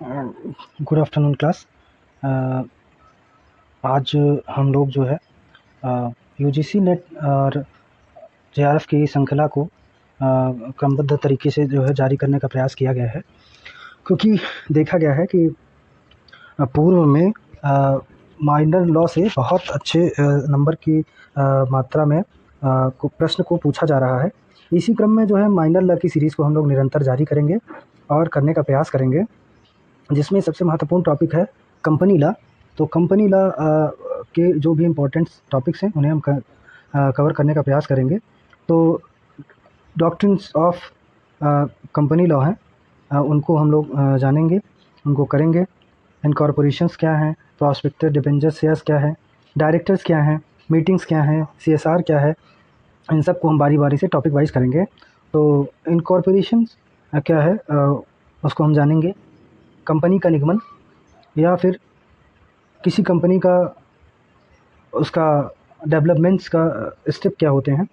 Good afternoon class. आज हम लोग जो है यूजीसी नेट और जेआरएफ की श्रृंखला को क्रमबद्ध तरीके से जो है जारी करने का प्रयास किया गया है, क्योंकि देखा गया है कि पूर्व में माइनर लॉ से बहुत अच्छे नंबर की मात्रा में प्रश्न को पूछा जा रहा है। इसी क्रम में जो है माइनर लॉ की सीरीज़ को हम लोग निरंतर जारी करेंगे और करने का प्रयास करेंगे, जिसमें सबसे महत्वपूर्ण टॉपिक है कंपनी लॉ। तो कंपनी लॉ के जो भी इम्पोर्टेंट टॉपिक्स हैं उन्हें हम कवर करने का प्रयास करेंगे। तो डॉक्ट्रिन्स ऑफ कंपनी लॉ हैं, उनको हम लोग जानेंगे, उनको करेंगे। इनकॉर्पोरेशंस क्या हैं, प्रॉस्पेक्टर डिबेंचर शेयर्स क्या है, डायरेक्टर्स क्या हैं, मीटिंग्स क्या हैं, सीएसआर क्या है, इन सब को हम बारी बारी से टॉपिक वाइज करेंगे। तो इनकॉर्पोरेशंस क्या है उसको हम जानेंगे। कंपनी का निगमन या फिर किसी कंपनी का उसका डेवलपमेंट्स का स्टेप क्या होते हैं,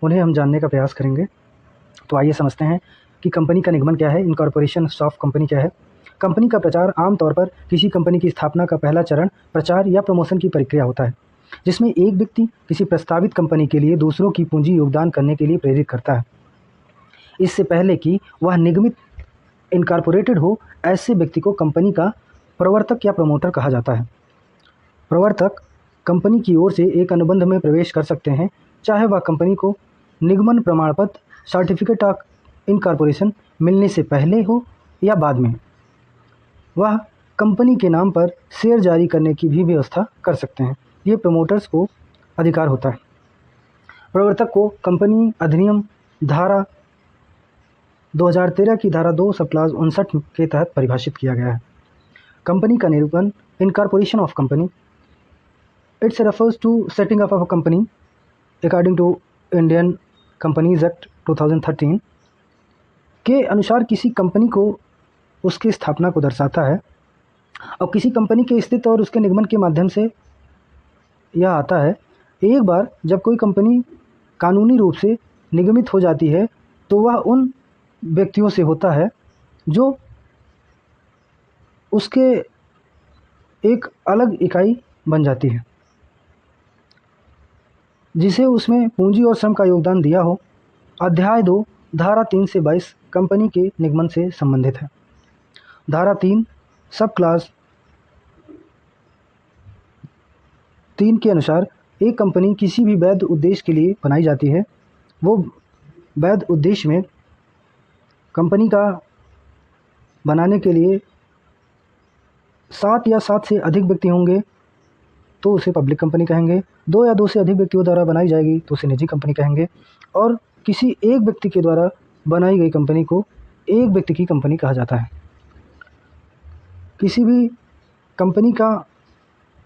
उन्हें हम जानने का प्रयास करेंगे। तो आइए समझते हैं कि कंपनी का निगमन क्या है, इनकॉर्पोरेशन ऑफ कंपनी क्या है। कंपनी का प्रचार आमतौर पर किसी कंपनी की स्थापना का पहला चरण प्रचार या प्रमोशन की प्रक्रिया होता है, जिसमें एक व्यक्ति किसी प्रस्तावित कंपनी के लिए दूसरों की पूंजी योगदान करने के लिए प्रेरित करता है। इससे पहले कि वह निगमित इनकॉर्पोरेटेड हो, ऐसे व्यक्ति को कंपनी का प्रवर्तक या प्रमोटर कहा जाता है। प्रवर्तक कंपनी की ओर से एक अनुबंध में प्रवेश कर सकते हैं, चाहे वह कंपनी को निगमन प्रमाण पत्र सर्टिफिकेट ऑफ इनकॉर्पोरेशन मिलने से पहले हो या बाद में। वह कंपनी के नाम पर शेयर जारी करने की भी व्यवस्था कर सकते हैं। ये प्रमोटर्स को अधिकार होता है। प्रवर्तक को कंपनी अधिनियम धारा 2013 की धारा 2 सब क्लास 59 के तहत परिभाषित किया गया है। कंपनी का निरूपण, incorporation of company, it's refers to setting up of a company according to Indian companies act 2013 के अनुसार किसी कंपनी को उसकी स्थापना को दर्शाता है, और किसी कंपनी के अस्तित्व और उसके निगमन के माध्यम से यह आता है। एक बार जब कोई कंपनी कानूनी रूप से निगमित हो जाती है, तो वह उन व्यक्तियों से होता है जो उसके एक अलग इकाई बन जाती है, जिसे उसमें पूंजी और श्रम का योगदान दिया हो। अध्याय 2 धारा 3 से 22 कंपनी के निगमन से संबंधित है। धारा 3 सब क्लास 3 के अनुसार एक कंपनी किसी भी वैध उद्देश्य के लिए बनाई जाती है। वो वैध उद्देश्य में कंपनी का बनाने के लिए 7 या 7 से अधिक व्यक्ति होंगे तो उसे पब्लिक कंपनी कहेंगे। 2 या 2 से अधिक व्यक्तियों द्वारा बनाई जाएगी तो उसे निजी कंपनी कहेंगे। और किसी एक व्यक्ति के द्वारा बनाई गई कंपनी को एक व्यक्ति की कंपनी कहा जाता है। किसी भी कंपनी का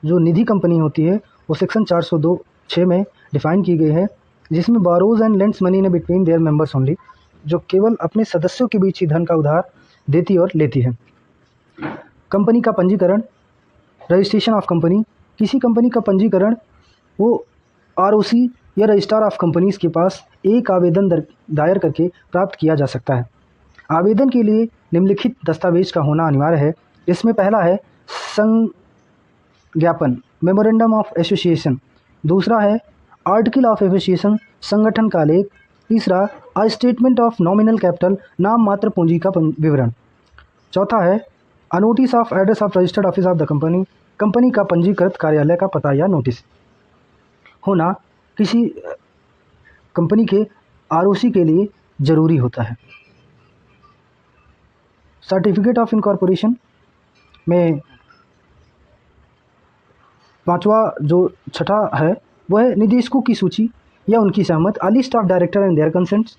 जो निधि कंपनी होती है वो सेक्शन 402(6) में डिफाइन की गई है, जिसमें borrows and lends money in between their members only, जो केवल अपने सदस्यों के बीच ही धन का उधार देती और लेती है। कंपनी का पंजीकरण, रजिस्ट्रेशन ऑफ कंपनी, किसी कंपनी का पंजीकरण वो आरओसी या रजिस्ट्रार ऑफ कंपनीज के पास एक आवेदन दायर करके प्राप्त किया जा सकता है। आवेदन के लिए निम्नलिखित दस्तावेज का होना अनिवार्य है। इसमें पहला है संज्ञापन, मेमोरेंडम ऑफ एसोसिएशन। दूसरा है आर्टिकल ऑफ एसोसिएशन, संगठन का लेख। तीसरा a statement of nominal capital, नाम मात्र पूंजी का विवरण। चौथा है a notice of address of registered office of the company, company का पंजीकृत कार्यालय का पता या नोटिस होना किसी कंपनी के आरओसी के लिए जरूरी होता है। सर्टिफिकेट ऑफ इनकॉर्पोरेशन में पांचवा जो छठा है वह है निदेशकों की सूची या उनकी सहमत, a list of director and their consents.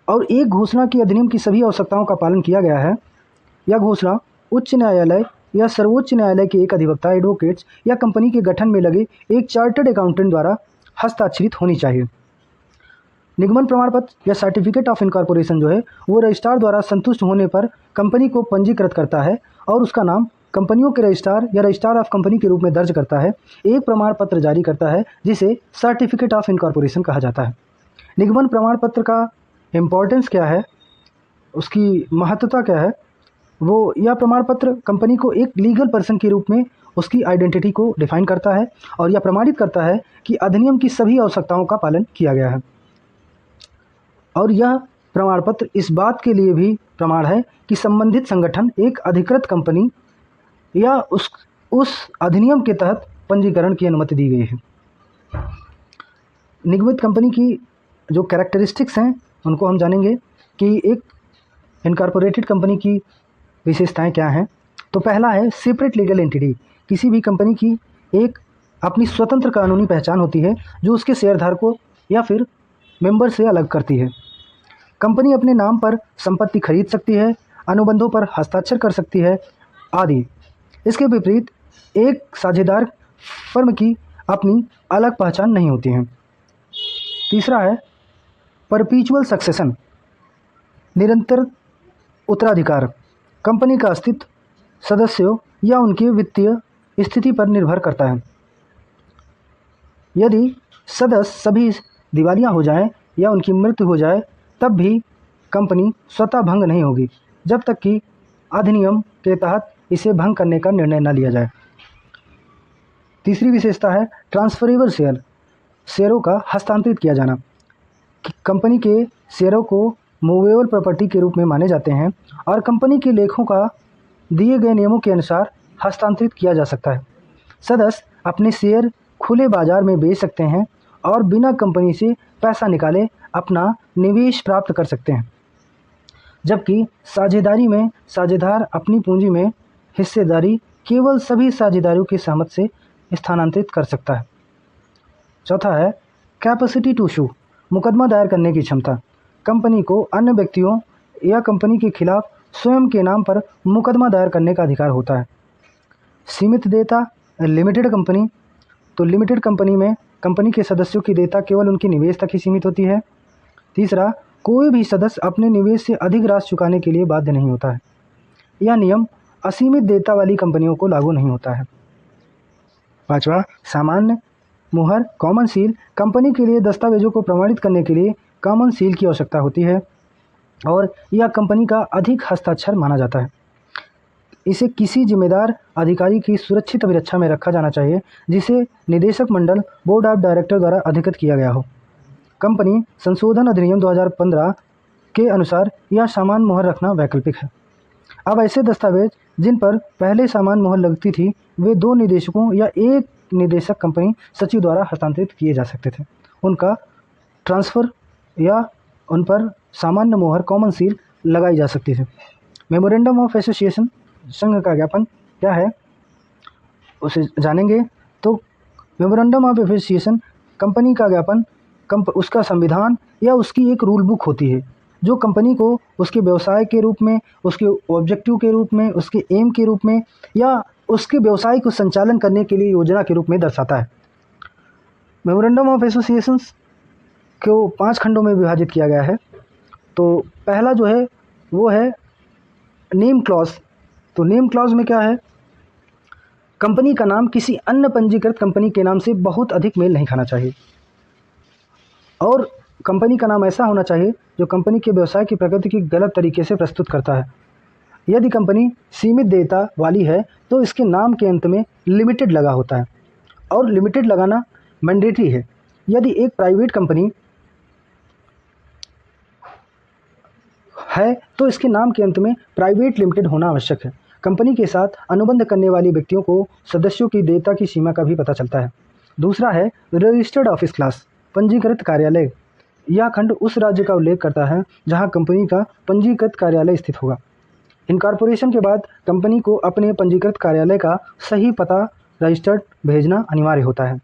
और एक घोषणा की अधिनियम की सभी आवश्यकताओं का पालन किया गया है। यह घोषणा उच्च न्यायालय या सर्वोच्च न्यायालय के एक अधिवक्ता, एडवोकेट्स या कंपनी के गठन में लगे एक चार्टर्ड अकाउंटेंट द्वारा हस्ताक्षरित होनी चाहिए। निगमन प्रमाण पत्र या सर्टिफिकेट ऑफ इनकॉर्पोरेशन जो है वो रजिस्ट्रार द्वारा संतुष्ट होने पर कंपनी को पंजीकृत करता है और उसका नाम कंपनियों के रजिस्ट्रार या रजिस्ट्रार ऑफ कंपनी के रूप में दर्ज करता है। एक प्रमाण पत्र जारी करता है जिसे सर्टिफिकेट ऑफ इनकॉर्पोरेशन कहा जाता है। निगमन प्रमाण पत्र का इम्पोर्टेंस क्या है, उसकी महत्वता क्या है, वो यह प्रमाण पत्र कंपनी को एक लीगल पर्सन के रूप में उसकी आइडेंटिटी को डिफाइन करता है और यह प्रमाणित करता है कि अधिनियम की सभी आवश्यकताओं का पालन किया गया है। और यह प्रमाण पत्र इस बात के लिए भी प्रमाण है कि संबंधित संगठन एक अधिकृत कंपनी या उस अधिनियम के तहत पंजीकरण की अनुमति दी गई है। निगमित कंपनी की जो कैरेक्टरिस्टिक्स हैं उनको हम जानेंगे कि एक इनकॉर्पोरेटेड कंपनी की विशेषताएं क्या हैं। तो पहला है सेपरेट लीगल एंटिटी। किसी भी कंपनी की एक अपनी स्वतंत्र कानूनी पहचान होती है जो उसके शेयरधारकों या फिर मेंबर से अलग करती है। कंपनी अपने नाम पर संपत्ति खरीद सकती है, अनुबंधों पर हस्ताक्षर कर सकती है आदि। इसके विपरीत एक साझेदार फर्म की अपनी अलग पहचान नहीं होती है। तीसरा है परपीचुअल सक्सेशन, निरंतर उत्तराधिकार। कंपनी का अस्तित्व सदस्यों या उनके वित्तीय स्थिति पर निर्भर करता है। यदि सदस्य सभी दिवालिया हो जाएं या उनकी मृत्यु हो जाए तब भी कंपनी स्वतः भंग नहीं होगी जब तक कि अधिनियम के तहत इसे भंग करने का निर्णय न लिया जाए। तीसरी विशेषता है ट्रांसफरेबल शेयर, शेयरों का हस्तांतरित किया जाना। कंपनी के शेयरों को मूवेबल प्रॉपर्टी के रूप में माने जाते हैं और कंपनी के लेखों का दिए गए नियमों के अनुसार हस्तांतरित किया जा सकता है। सदस्य अपने शेयर खुले बाजार में बेच सकते हैं और बिना कंपनी से पैसा निकाले अपना निवेश प्राप्त कर सकते हैं, जबकि साझेदारी में साझेदार अपनी पूंजी में हिस्सेदारी केवल सभी साझेदारों की सहमति से स्थानांतरित कर सकता है। चौथा है कैपेसिटी टू सू, मुकदमा दायर करने की क्षमता। कंपनी को अन्य व्यक्तियों या कंपनी के खिलाफ स्वयं के नाम पर मुकदमा दायर करने का अधिकार होता है। सीमित देयता, लिमिटेड कंपनी। तो लिमिटेड कंपनी में कंपनी के सदस्यों की देयता केवल उनके निवेश तक ही सीमित होती है। तीसरा, कोई भी सदस्य अपने निवेश से अधिक राशि चुकाने के लिए बाध्य नहीं होता है। यह नियम असीमित देयता वाली कंपनियों को लागू नहीं होता है। पांचवा, सामान्य मुहर कॉमन सील। कंपनी के लिए दस्तावेजों को प्रमाणित करने के लिए कॉमन सील की आवश्यकता होती है और यह कंपनी का अधिक हस्ताक्षर माना जाता है। इसे किसी जिम्मेदार अधिकारी की सुरक्षित अभिरक्षा में रखा जाना चाहिए जिसे निदेशक मंडल बोर्ड ऑफ डायरेक्टर द्वारा अधिकृत किया गया हो। कंपनी संशोधन अधिनियम 2015 के अनुसार यह सामान्य मुहर रखना वैकल्पिक है। अब ऐसे दस्तावेज जिन पर पहले सामान्य मुहर लगती थी वे 2 निदेशकों या एक निदेशक कंपनी सचिव द्वारा हस्तांतरित किए जा सकते थे। उनका ट्रांसफ़र या उन पर सामान्य मुहर कॉमन सील लगाई जा सकती थी। मेमोरेंडम ऑफ एसोसिएशन, संघ का ज्ञापन क्या है उसे जानेंगे। तो मेमोरेंडम ऑफ एसोसिएशन कंपनी का ज्ञापन उसका संविधान या उसकी एक रूल बुक होती है जो कंपनी को उसके व्यवसाय के रूप में, उसके ऑब्जेक्टिव के रूप में, उसके एम के रूप में या उसके व्यवसाय को संचालन करने के लिए योजना के रूप में दर्शाता है। मेमोरेंडम ऑफ एसोसिएशंस को 5 खंडों में विभाजित किया गया है। तो पहला जो है वो है नेम क्लॉज। तो नेम क्लॉज में क्या है, कंपनी का नाम किसी अन्य पंजीकृत कंपनी के नाम से बहुत अधिक मेल नहीं खाना चाहिए और कंपनी का नाम ऐसा होना चाहिए जो कंपनी के व्यवसाय की प्रकृति की गलत तरीके से प्रस्तुत करता है। यदि कंपनी सीमित देयता वाली है तो इसके नाम के अंत में लिमिटेड लगा होता है और लिमिटेड लगाना मैंडेटरी है। यदि एक प्राइवेट कंपनी है तो इसके नाम के अंत में प्राइवेट लिमिटेड होना आवश्यक है। कंपनी के साथ अनुबंध करने वाले व्यक्तियों को सदस्यों की देयता की सीमा का भी पता चलता है। दूसरा है रजिस्टर्ड ऑफिस क्लास, पंजीकृत कार्यालय। यह खंड उस राज्य का उल्लेख करता है जहां कंपनी का पंजीकृत कार्यालय स्थित होगा। इनकॉर्पोरेशन के बाद कंपनी को अपने पंजीकृत कार्यालय का सही पता रजिस्टर्ड भेजना अनिवार्य होता है।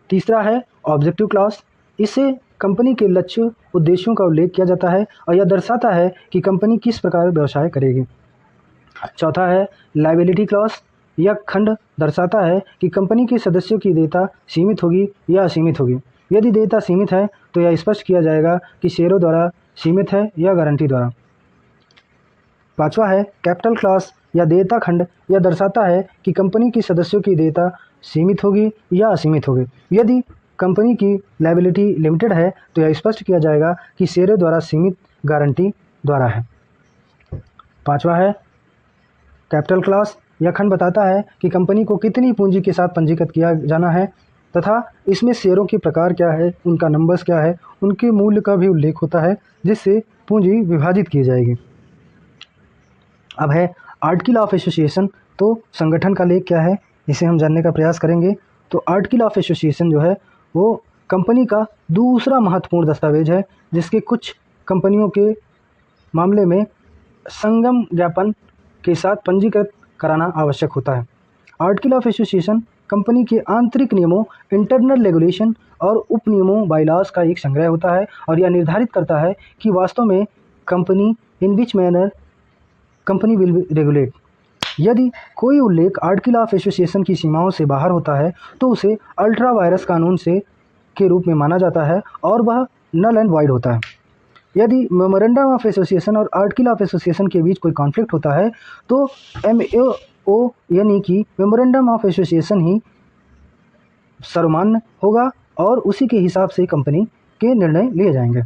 तीसरा है ऑब्जेक्टिव क्लॉज। इससे कंपनी के लक्ष्य उद्देश्यों का उल्लेख किया जाता है और यह दर्शाता है कि कंपनी किस प्रकार व्यवसाय करेगी। चौथा है लायबिलिटी क्लॉज। यह खंड दर्शाता है कि कंपनी के सदस्यों की देयता सीमित होगी या असीमित होगी। यदि देयता सीमित है तो यह स्पष्ट किया जाएगा कि शेयरों द्वारा सीमित है या गारंटी द्वारा। पांचवा है कैपिटल क्लॉज या देयता खंड। यह दर्शाता है कि कंपनी के सदस्यों की देयता सीमित होगी या असीमित होगी। यदि कंपनी की लायबिलिटी लिमिटेड है तो यह स्पष्ट किया जाएगा कि शेयरों द्वारा सीमित गारंटी द्वारा है। पांचवा है कैपिटल क्लास यह खंड बताता है कि कंपनी को कितनी पूंजी के साथ पंजीकृत किया जाना है तथा इसमें शेयरों के प्रकार क्या है, उनका नंबर्स क्या है, उनके मूल्य का भी उल्लेख होता है जिससे पूंजी विभाजित की जाएगी। अब है आर्टिकल ऑफ एसोसिएशन। तो संगठन का लेख क्या है इसे हम जानने का प्रयास करेंगे। तो आर्टिकल ऑफ एसोसिएशन जो है वो कंपनी का दूसरा महत्वपूर्ण दस्तावेज है जिसके कुछ कंपनियों के मामले में संगम ज्ञापन के साथ पंजीकृत कराना आवश्यक होता है। आर्टिकल ऑफ एसोसिएशन कंपनी के आंतरिक नियमों, इंटरनल रेगुलेशन और उप नियमों, बाइलॉज का एक संग्रह होता है और यह निर्धारित करता है कि वास्तव में company in which manner company will regulate. यदि कोई उल्लेख आर्टिकल ऑफ एसोसिएशन की सीमाओं से बाहर होता है तो उसे अल्ट्रा वायरस कानून से के रूप में माना जाता है और वह नल एंड वाइड होता है। यदि मेमोरेंडम ऑफ एसोसिएशन और आर्टिकल ऑफ एसोसिएशन के बीच कोई कॉन्फ्लिक्ट होता है तो MAO यानी कि मेमोरेंडम ऑफ एसोसिएशन ही सर्वमान्य होगा और उसी के हिसाब से कंपनी के निर्णय लिए जाएंगे।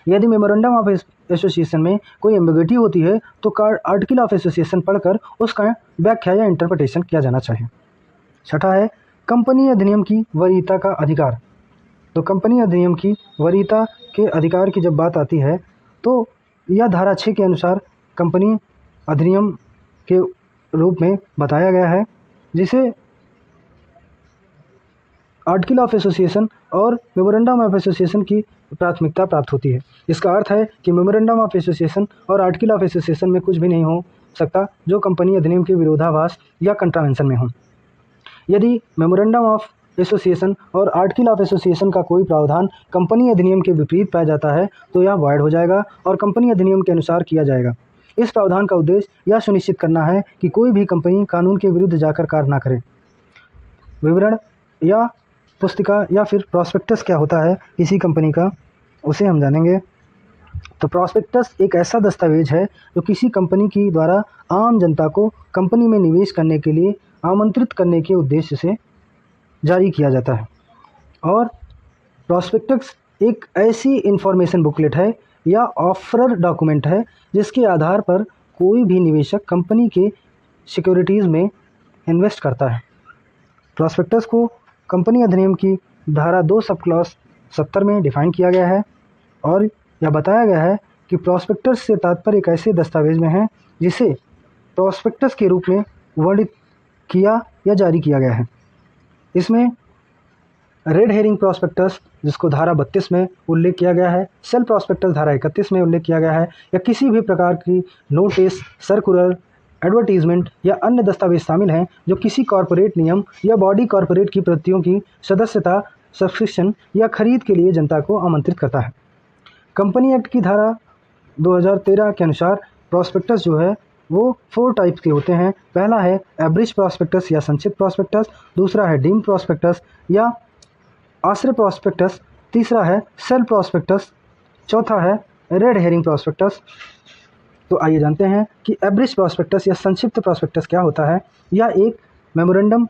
यदि मेमोरेंडम ऑफ एसोसिएशन में कोई एम्बिग्युइटी होती है तो आर्टिकल ऑफ एसोसिएशन पढ़कर उसका व्याख्या या इंटरप्रिटेशन किया जाना चाहिए। छठा है कंपनी अधिनियम की वरीयता का अधिकार। तो कंपनी अधिनियम की वरीयता के अधिकार की जब बात आती है तो यह धारा 6 के अनुसार कंपनी अधिनियम के रूप में बताया गया है जिसे आर्टिकल ऑफ एसोसिएशन और मेमोरेंडम ऑफ एसोसिएशन की प्राथमिकता प्राप्त होती है। इसका अर्थ है कि मेमोरेंडम ऑफ एसोसिएशन और आर्टिकल ऑफ एसोसिएशन में कुछ भी नहीं हो सकता जो कंपनी अधिनियम के विरोधाभास या कंट्रावेंशन में हो। यदि मेमोरेंडम ऑफ एसोसिएशन और आर्टिकल ऑफ एसोसिएशन का कोई प्रावधान कंपनी अधिनियम के विपरीत पाया जाता है तो यह वॉइड हो जाएगा और कंपनी अधिनियम के अनुसार किया जाएगा। इस प्रावधान का उद्देश्य यह सुनिश्चित करना है कि कोई भी कंपनी कानून के विरुद्ध जाकर कार्य न करे। विवरण या पुस्तिका या फिर प्रॉस्पेक्टस क्या होता है किसी कंपनी का, उसे हम जानेंगे। तो प्रॉस्पेक्टस एक ऐसा दस्तावेज है जो किसी कंपनी की द्वारा आम जनता को कंपनी में निवेश करने के लिए आमंत्रित करने के उद्देश्य से जारी किया जाता है। और प्रॉस्पेक्टस एक ऐसी इंफॉर्मेशन बुकलेट है या ऑफर डॉक्यूमेंट है जिसके आधार पर कोई भी निवेशक कंपनी के सिक्योरिटीज़ में इन्वेस्ट करता है। प्रॉस्पेक्टस को कंपनी अधिनियम की धारा 2 सब क्लॉज 70 में डिफाइन किया गया है और यह बताया गया है कि प्रॉस्पेक्टस से तात्पर्य एक ऐसे दस्तावेज में है जिसे प्रॉस्पेक्टस के रूप में वर्णित किया या जारी किया गया है। इसमें रेड हेरिंग प्रॉस्पेक्टस जिसको धारा 32 में उल्लेख किया गया है, सेल प्रॉस्पेक्टस धारा 31 में उल्लेख किया गया है या किसी भी प्रकार की नोटिस, सर्कुलर, एडवर्टीजमेंट या अन्य दस्तावेज शामिल हैं जो किसी कॉरपोरेट नियम या बॉडी कॉरपोरेट की प्रतियों की सदस्यता, सब्सक्रिप्शन या खरीद के लिए जनता को आमंत्रित करता है। कंपनी एक्ट की धारा 2013 के अनुसार प्रॉस्पेक्टस जो है वो 4 टाइप के होते हैं। पहला है एब्रिज प्रॉस्पेक्टस या संक्षिप्त प्रॉस्पेक्टस, दूसरा है डीम प्रॉस्पेक्टस या आश्रय प्रॉस्पेक्टस, तीसरा है सेल प्रॉस्पेक्टस, चौथा है रेड हेरिंग प्रॉस्पेक्टस। तो आइए जानते हैं कि एब्रिज प्रॉस्पेक्टस या संक्षिप्त प्रॉस्पेक्टस क्या होता है। यह एक मेमोरेंडम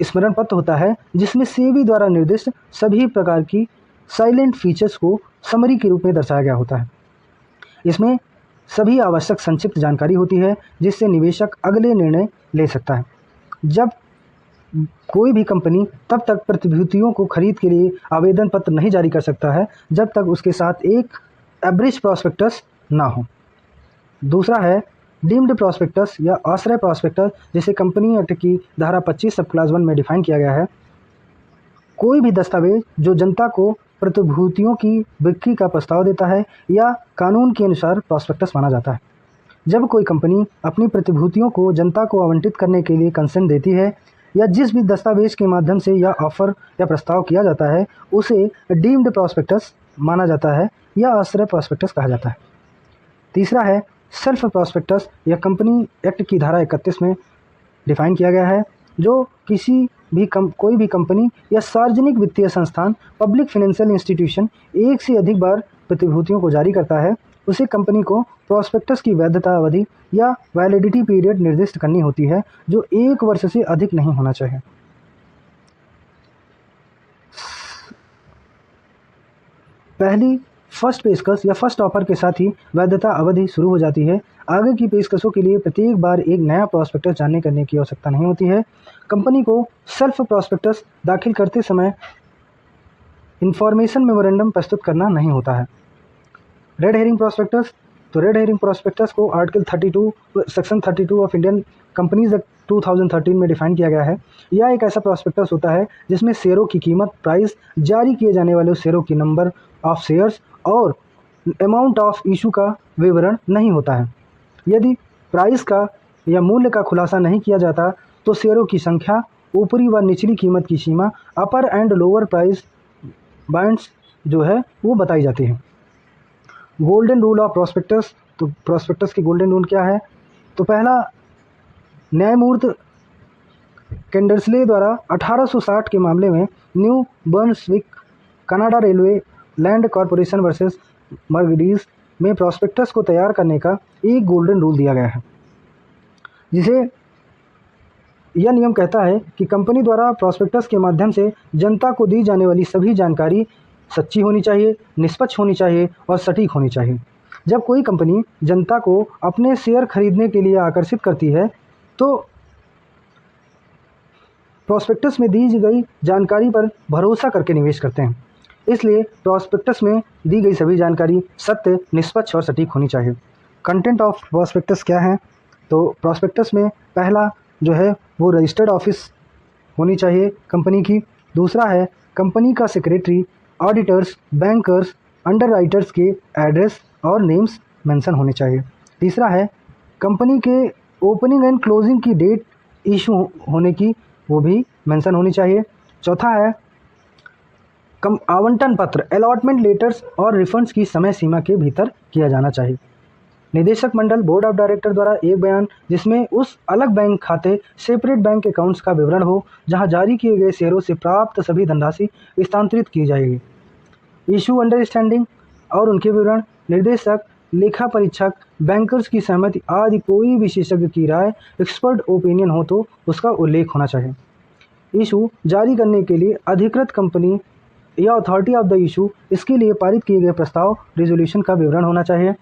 स्मरण पत्र होता है जिसमें सेबी द्वारा निर्दिष्ट सभी प्रकार की साइलेंट फीचर्स को समरी के रूप में दर्शाया गया होता है। इसमें सभी आवश्यक संक्षिप्त जानकारी होती है जिससे निवेशक अगले निर्णय ले सकता है। जब कोई भी कंपनी तब तक प्रतिभूतियों को खरीद के लिए आवेदन पत्र नहीं जारी कर सकता है जब तक उसके साथ एक एब्रिज प्रॉस्पेक्टस ना हो। दूसरा है डीम्ड प्रॉस्पेक्टस या आश्रय प्रॉस्पेक्टस जिसे कंपनी एक्ट की धारा 25 सब क्लास 1 में डिफाइन किया गया है। कोई भी दस्तावेज जो जनता को प्रतिभूतियों की बिक्री का प्रस्ताव देता है या कानून के अनुसार प्रॉस्पेक्टस माना जाता है। जब कोई कंपनी अपनी प्रतिभूतियों को जनता को आवंटित करने के लिए कंसेंट देती है या जिस भी दस्तावेज के माध्यम से यह ऑफर या प्रस्ताव किया जाता है उसे डीम्ड प्रॉस्पेक्टस माना जाता है या आश्रय प्रॉस्पेक्टस कहा जाता है। तीसरा है सेल्फ प्रॉस्पेक्टस या कंपनी एक्ट की धारा 31 में डिफाइन किया गया है जो कोई भी कंपनी या सार्वजनिक वित्तीय संस्थान, पब्लिक फाइनेंशियल इंस्टीट्यूशन एक से अधिक बार प्रतिभूतियों को जारी करता है उसे कंपनी को प्रॉस्पेक्टस की वैधता अवधि या वैलिडिटी पीरियड निर्दिष्ट करनी होती है जो 1 वर्ष से अधिक नहीं होना चाहिए। पहली फर्स्ट पेशकश या फर्स्ट ऑफर के साथ ही वैधता अवधि शुरू हो जाती है। आगे की पेशकशों के लिए प्रत्येक बार एक नया प्रॉस्पेक्टस जारी करने की आवश्यकता नहीं होती है। कंपनी को सेल्फ प्रॉस्पेक्टस दाखिल करते समय इंफॉर्मेशन मेमोरेंडम प्रस्तुत करना नहीं होता है। रेड हेरिंग प्रॉस्पेक्टस, तो रेड हेरिंग प्रॉस्पेक्टस को article 32 section 32 of Indian companies act 2013 में डिफाइन किया गया है। यह एक ऐसा प्रॉस्पेक्टस होता है जिसमें शेयरों की कीमत, प्राइस, जारी किए जाने वाले शेयरों की नंबर ऑफ शेयर्स और अमाउंट ऑफ इशू का विवरण नहीं होता है। यदि प्राइस का या मूल्य का खुलासा नहीं किया जाता तो शेयरों की संख्या, ऊपरी व निचली कीमत की सीमा, अपर एंड लोअर प्राइस बैंड्स जो है वो बताई जाती है। गोल्डन रूल ऑफ प्रॉस्पेक्टस, तो प्रॉस्पेक्टस की गोल्डन रूल क्या है? तो पहला, न्यायमूर्ति कैंडर्सले द्वारा 1860 के मामले में New Brunswick Canada railway land corporation versus Muggeridge में प्रॉस्पेक्टस को तैयार करने का एक गोल्डन रूल दिया गया है, जिसे यह नियम कहता है कि कंपनी द्वारा प्रॉस्पेक्टस के माध्यम से जनता को दी जाने वाली सभी जानकारी सच्ची होनी चाहिए, निष्पक्ष होनी चाहिए और सटीक होनी चाहिए। जब कोई कंपनी जनता को अपने शेयर खरीदने के लिए आकर्षित करती है तो प्रॉस्पेक्टस में दी गई जानकारी पर भरोसा करके निवेश करते हैं। इसलिए प्रॉस्पेक्टस में दी गई सभी जानकारी सत्य, निष्पक्ष और सटीक होनी चाहिए। कंटेंट ऑफ प्रॉस्पेक्टस क्या है? तो प्रॉस्पेक्टस में पहला जो है वो रजिस्टर्ड ऑफिस होनी चाहिए कंपनी की। दूसरा है कंपनी का सेक्रेटरी, ऑडिटर्स, बैंकर्स, अंडरराइटर्स के एड्रेस और नेम्स मेंशन होने चाहिए। तीसरा है कंपनी के ओपनिंग एंड क्लोजिंग की डेट इशू होने की वो भी मेंशन होनी चाहिए। चौथा है आवंटन पत्र, अलॉटमेंट लेटर्स और रिफंड्स की समय सीमा के भीतर किया जाना चाहिए। निदेशक मंडल, बोर्ड ऑफ डायरेक्टर द्वारा एक बयान जिसमें उस अलग बैंक खाते, सेपरेट बैंक अकाउंट्स का विवरण हो जहां जारी किए गए शेयरों से प्राप्त सभी धनराशि स्थानांतरित की जाएगी। इशू अंडरस्टैंडिंग और उनके विवरण, निर्देशक, लेखा परीक्षक, बैंकर्स की सहमति आदि कोई विशेषज्ञ की राय, एक्सपर्ट ओपिनियन हो तो उसका उल्लेख होना चाहिए। इशू जारी करने के लिए अधिकृत कंपनी या अथॉरिटी ऑफ द इशू, इसके लिए पारित किए गए प्रस्ताव, रिजोल्यूशन का विवरण होना चाहिए।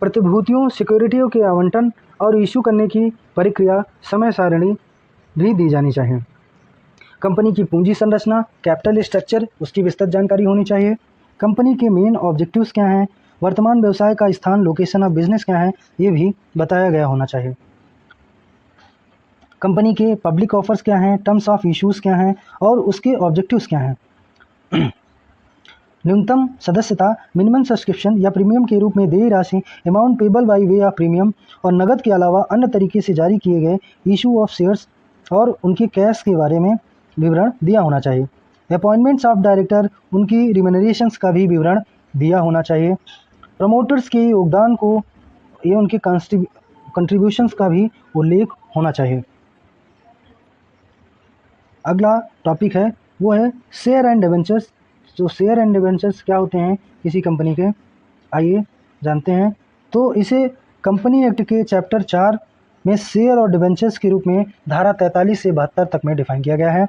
प्रतिभूतियों, सिक्योरिटियों के आवंटन और इशू करने की प्रक्रिया, समय सारणी भी दी जानी चाहिए। कंपनी की पूंजी संरचना, कैपिटल स्ट्रक्चर, उसकी विस्तृत जानकारी होनी चाहिए। कंपनी के मेन ऑब्जेक्टिव्स क्या हैं, वर्तमान व्यवसाय का स्थान, लोकेशन ऑफ बिजनेस क्या है, ये भी बताया गया होना चाहिए। कंपनी के पब्लिक ऑफर्स क्या हैं, टर्म्स ऑफ इश्यूज़ क्या हैं और उसके ऑब्जेक्टिव्स क्या हैं। न्यूनतम सदस्यता, मिनिमम सब्सक्रिप्शन या प्रीमियम के रूप में देय राशि, amount payable by way of premium और नकद के अलावा अन्य तरीके से जारी किए गए इशू ऑफ शेयर्स और उनके कैश के बारे में विवरण दिया होना चाहिए। अपॉइंटमेंट्स ऑफ डायरेक्टर, उनकी रिम्यूनरेशंस का भी विवरण दिया होना चाहिए। प्रमोटर्स के योगदान को या उनके कंट्रीब्यूशंस का भी उल्लेख होना चाहिए। अगला टॉपिक है वो है शेयर एंड डिबेंचर्स। जो शेयर एंड डिबेंचर्स क्या होते हैं किसी कंपनी के, आइए जानते हैं। तो इसे कंपनी एक्ट के चैप्टर 4 में शेयर और डिबेंचर्स के रूप में धारा 43 से 72 तक में डिफाइन किया गया है।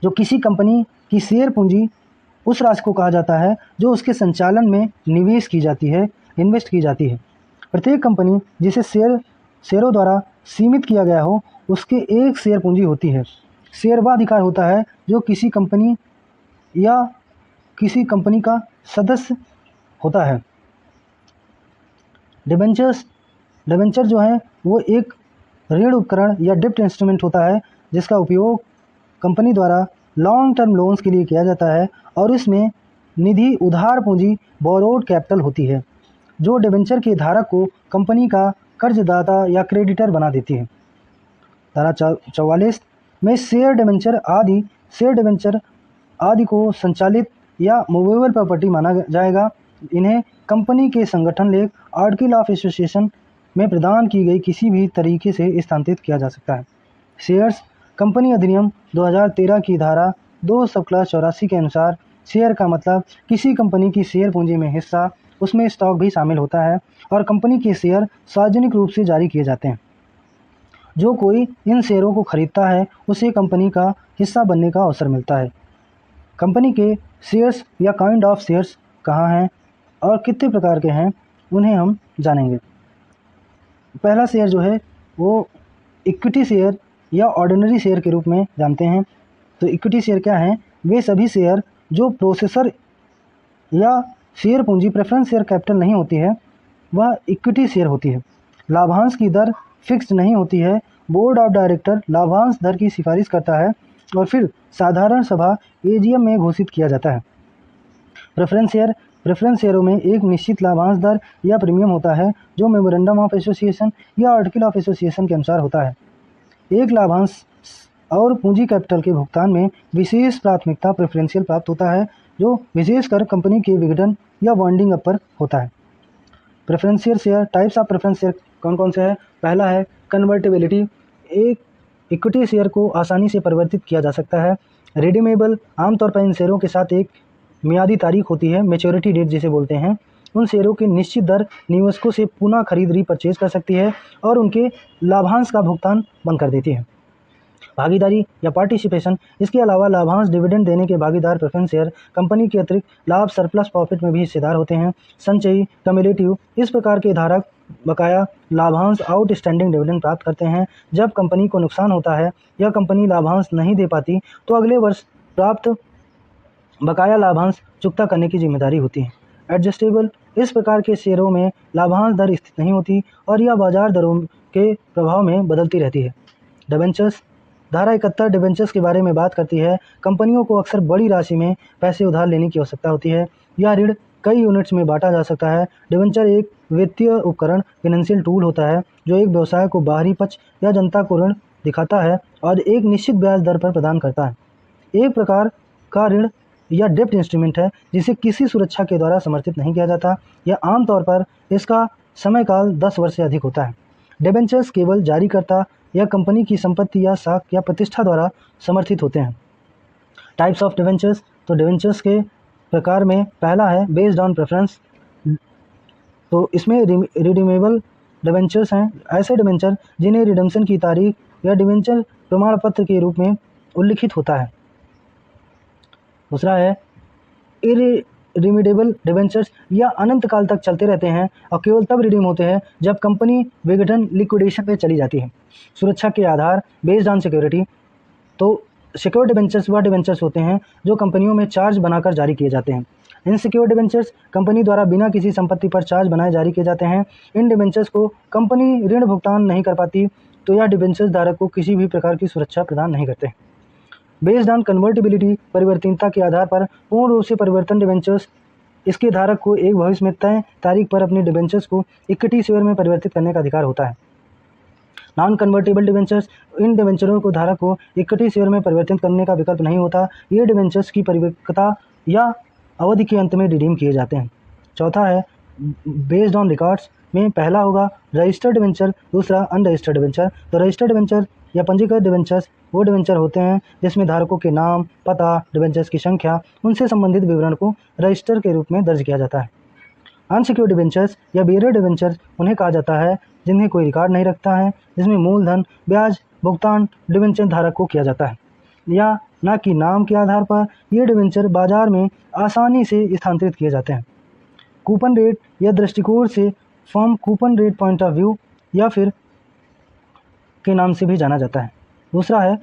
जो किसी कंपनी की शेयर पूंजी उस राशि को कहा जाता है जो उसके संचालन में निवेश की जाती है, इन्वेस्ट की जाती है। प्रत्येक कंपनी जिसे शेयरों द्वारा सीमित किया गया हो उसके एक शेयर पूंजी होती है। शेयर वह अधिकार होता है जो किसी कंपनी या किसी कंपनी का सदस्य होता है। डिबेंचर जो है वो एक ऋण उपकरण या डिप्ट इंस्ट्रूमेंट होता है जिसका उपयोग कंपनी द्वारा लॉन्ग टर्म लोन्स के लिए किया जाता है और इसमें निधि, उधार पूंजी, बोरोड कैपिटल होती है जो डिबेंचर के धारक को कंपनी का कर्जदाता या क्रेडिटर बना देती है। धारा 44 में शेयर डिबेंचर आदि को संचालित या मूवेबल प्रॉपर्टी माना जाएगा। इन्हें कंपनी के संगठन लेख आर्टिकल ऑफ एसोसिएशन में प्रदान की गई किसी भी तरीके से स्थानांतरित किया जा सकता है। शेयर्स, कंपनी अधिनियम 2013 की धारा 2 सब क्लास 84 के अनुसार शेयर का मतलब किसी कंपनी की शेयर पूंजी में हिस्सा, उसमें स्टॉक भी शामिल होता है और कंपनी के शेयर सार्वजनिक रूप से जारी किए जाते हैं। जो कोई इन शेयरों को खरीदता है उसे कंपनी का हिस्सा बनने का अवसर मिलता है। कंपनी के शेयर्स या काइंड ऑफ शेयर्स, कहाँ हैं और कितने प्रकार के हैं उन्हें हम जानेंगे। पहला शेयर जो है वो इक्विटी शेयर या ऑर्डिनरी शेयर के रूप में जानते हैं। तो इक्विटी शेयर क्या हैं? वे सभी शेयर जो प्रोसेसर या शेयर पूंजी प्रेफरेंस शेयर कैपिटल नहीं होती है, वह इक्विटी शेयर होती है। लाभांश की दर फिक्स्ड नहीं होती है। बोर्ड ऑफ डायरेक्टर लाभांश दर की सिफारिश करता है और फिर साधारण सभा एजीएम में घोषित किया जाता है। प्रेफरेंस शेयरों में एक निश्चित लाभांश दर या प्रीमियम होता है जो मेमोरेंडम ऑफ एसोसिएशन या आर्टिकल ऑफ एसोसिएशन के अनुसार होता है। एक लाभांश और पूंजी कैपिटल के भुगतान में विशेष प्राथमिकता प्रेफरेंशियल प्राप्त होता है, जो विशेषकर कंपनी के विघटन या वाइंडिंग अप पर होता है। Preferential share, types of preference share कौन कौन से हैं? पहला है कन्वर्टेबिलिटी, एक इक्विटी शेयर को आसानी से परिवर्तित किया जा सकता है। रिडीमेबल, आमतौर पर इन शेयरों के साथ एक मियादी तारीख होती है, मैच्योरिटी डेट जिसे बोलते हैं। उन शेयरों की निश्चित दर निवेशकों से पुनः खरीद रीपरचेज कर सकती है और उनके लाभांश का भुगतान बंद कर देती है। भागीदारी या पार्टिसिपेशन, इसके अलावा लाभांश डिविडेंड देने के भागीदार प्रेफरेंस शेयर कंपनी के अतिरिक्त लाभ सरप्लस प्रॉफिट में भी हिस्सेदार होते हैं। संचयी, कम्युलेटिव, इस प्रकार के धारक बकाया लाभांश आउटस्टैंडिंग डिविडेंड प्राप्त करते हैं। जब कंपनी को नुकसान होता है या कंपनी लाभांश नहीं दे पाती तो अगले वर्ष प्राप्त बकाया लाभांश चुकता करने की जिम्मेदारी होती है। एडजस्टेबल, इस प्रकार के शेयरों में लाभांश दर स्थिर नहीं होती और यह बाजार दरों के प्रभाव में बदलती रहती है। डिबेंचर्स, धारा 71 डिबेंचर्स के बारे में बात करती है। कंपनियों को अक्सर बड़ी राशि में पैसे उधार लेने की आवश्यकता होती है। यह ऋण कई यूनिट्स में बांटा जा सकता है। डिबेंचर एक वित्तीय उपकरण, फाइनेंशियल टूल होता है जो एक व्यवसाय को बाहरी पक्ष या जनता को ऋण दिखाता है और एक निश्चित ब्याज दर पर प्रदान करता है। एक प्रकार का ऋण या डेप्ट इंस्ट्रूमेंट है जिसे किसी सुरक्षा के द्वारा समर्थित नहीं किया जाता। यह आमतौर पर इसका समयकाल 10 वर्ष से अधिक होता है। डिबेंचर्स केवल जारीकर्ता या कंपनी की संपत्ति या साख या प्रतिष्ठा द्वारा समर्थित होते हैं। टाइप्स ऑफ डिबेंचर्स, तो डिबेंचर्स के प्रकार में पहला है बेस्ड ऑन प्रेफरेंस। तो इसमें रिडीमेबल डिबेंचर्स हैं, ऐसे डिबेंचर जिन्हें रिडम्पशन की तारीख या डिबेंचर प्रमाण पत्र के रूप में उल्लिखित होता है। दूसरा है इरिडीमेबल डिबेंचर्स, या अनंत काल तक चलते रहते हैं और केवल तब रिडीम होते हैं जब कंपनी विघटन लिक्विडेशन पे चली जाती है। सुरक्षा के आधार बेस्ड ऑन सिक्योरिटी, तो सिक्योर डिबेंचर्स वह डिबेंचर्स होते हैं जो कंपनियों में चार्ज बनाकर जारी किए जाते हैं। इनसिक्योर डिबेंचर्स कंपनी द्वारा बिना किसी संपत्ति पर चार्ज बनाए जारी किए जाते हैं। इन डिबेंचर्स को कंपनी ऋण भुगतान नहीं कर पाती तो यह डिबेंचर्स धारक को किसी भी प्रकार की सुरक्षा प्रदान नहीं करते। बेस्ड ऑन कन्वर्टिबिलिटी, परिवर्तनीयता के आधार पर पूर्ण रूप से परिवर्तन डिबेंचर्स, इसके धारक को एक भविष्य में तय तारीख पर अपने डिबेंचर्स को इक्विटी शेयर में परिवर्तित करने का अधिकार होता है। नॉन कन्वर्टेबल डिबेंचर्स, इन डिबेंचरों को धारक को इक्विटी शेयर में परिवर्तित करने का विकल्प नहीं होता। ये डिबेंचर्स की परिपक्वता या अवधि के अंत में रिडीम किए जाते हैं। चौथा है बेस्ड ऑन रिकॉर्ड्स, में पहला होगा रजिस्टर्ड डिबेंचर, दूसरा अनरजिस्टर्ड डिबेंचर। तो रजिस्टर्ड डिबेंचर या पंजीकृत डिबेंचर्स वो डिबेंचर होते हैं जिसमें धारकों के नाम, पता, डिबेंचर्स की संख्या, उनसे संबंधित विवरण को रजिस्टर के रूप में दर्ज किया जाता है। अनसिक्योर्ड डिबेंचर्स या बेयर डिबेंचर्स उन्हें कहा जाता है जिन्हें कोई रिकॉर्ड नहीं रखता है, जिसमें मूलधन ब्याज भुगतान डिबेंचर धारक को किया जाता है या न कि नाम के आधार पर। ये डिबेंचर बाजार में आसानी से स्थानांतरित किए जाते हैं। कूपन रेट या दृष्टिकोण से firm coupon rate point of view या फिर के नाम से भी जाना जाता है। दूसरा है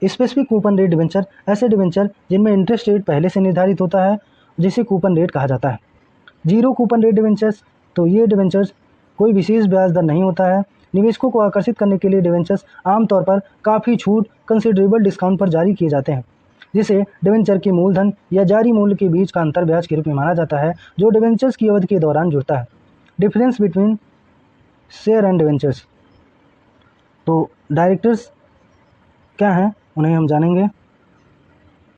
स्पेसिफिक कूपन रेट डिबेंचर, ऐसे डिबेंचर जिनमें इंटरेस्ट रेट पहले से निर्धारित होता है जिसे कूपन रेट कहा जाता है। जीरो कूपन रेट डिबेंचर्स, तो ये डिबेंचर्स कोई विशेष ब्याज दर नहीं होता है। निवेशकों को आकर्षित करने के लिए डिबेंचर्स आमतौर पर काफ़ी छूट कंसिडरेबल डिस्काउंट पर जारी किए जाते हैं, जिसे डिबेंचर के मूलधन या जारी मूल्य के बीच का अंतर ब्याज के रूप में माना जाता है जो डिबेंचर्स की अवधि के दौरान जुड़ता है। Difference between share and debentures, तो डायरेक्टर्स क्या हैं उन्हें हम जानेंगे।